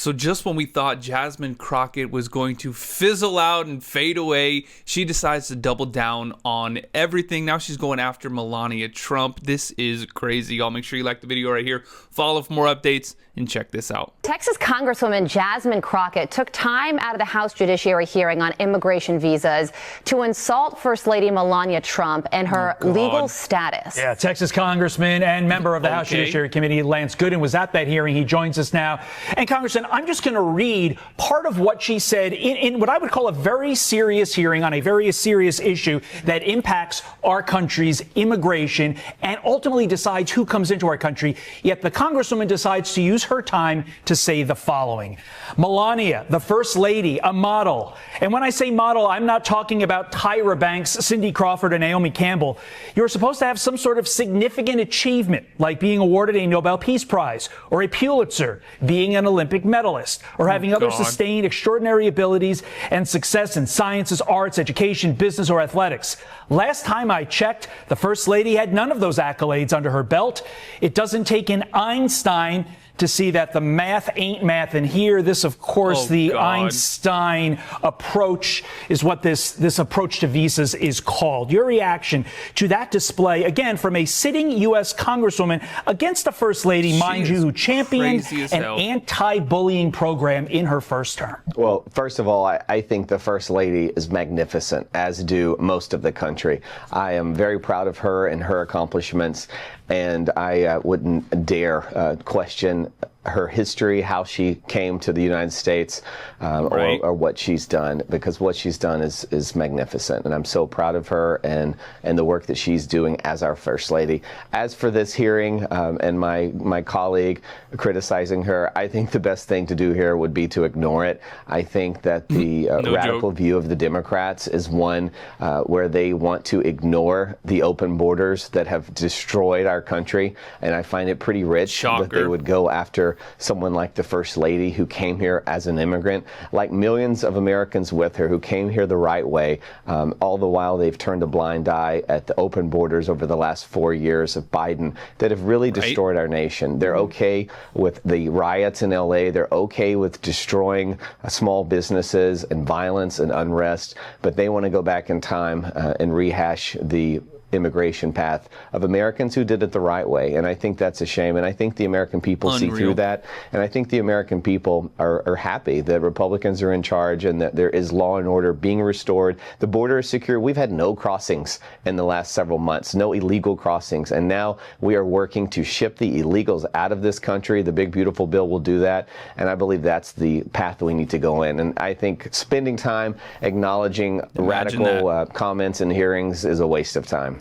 So just when we thought Jasmine Crockett was going to fizzle out and fade away, she decides to double down on everything. Now she's going after Melania Trump. This is crazy. Y'all make sure you like the video right here. Follow for more updates and check this out. Texas Congresswoman Jasmine Crockett took time out of the House Judiciary hearing on immigration visas to insult First Lady Melania Trump and her legal status. Yeah, Texas Congressman and member of the House Judiciary Committee, Lance Gooden, was at that hearing. He joins us now. And Congressman, I'm just going to read part of what she said in what I would call a very serious hearing on a very serious issue that impacts our country's immigration and ultimately decides who comes into our country. Yet the Congresswoman decides to use her time to say the following. Melania, the First Lady, a model. And when I say model, I'm not talking about Tyra Banks, Cindy Crawford, and Naomi Campbell. You're supposed to have some sort of significant achievement, like being awarded a Nobel Peace Prize or a Pulitzer, being an Olympic medalist, or having other sustained extraordinary abilities and success in sciences, arts, education, business, or athletics. Last time I checked, the First Lady had none of those accolades under her belt. It doesn't take an Einstein to see that the math ain't math. And here, this, of course, Einstein approach is what this approach to visas is called. Your reaction to that display, again, from a sitting U.S. Congresswoman against the First Lady, mind you, who championed an anti-bullying program in her first term? Well, first of all, I think the First Lady is magnificent, as do most of the country. I am very proud of her and her accomplishments, and I wouldn't dare question her history, how she came to the United States, or what she's done, because what she's done is magnificent. And I'm so proud of her and the work that she's doing as our First Lady. As for this hearing and my colleague criticizing her, I think the best thing to do here would be to ignore it. I think that the radical view of the Democrats is one where they want to ignore the open borders that have destroyed our country. And I find it pretty rich that they would go after someone like the First Lady, who came here as an immigrant, like millions of Americans with her who came here the right way. All the while they've turned a blind eye at the open borders over the last 4 years of Biden that have really destroyed our nation. They're okay with the riots in LA. They're okay with destroying small businesses and violence and unrest, but they want to go back in time and rehash the immigration path of Americans who did it the right way. And I think that's a shame. And I think the American people see through that. And I think the American people are happy that Republicans are in charge and that there is law and order being restored. The border is secure. We've had no crossings in the last several months, no illegal crossings. And now we are working to ship the illegals out of this country. The big, beautiful bill will do that. And I believe that's the path that we need to go in. And I think spending time acknowledging radical comments and hearings is a waste of time.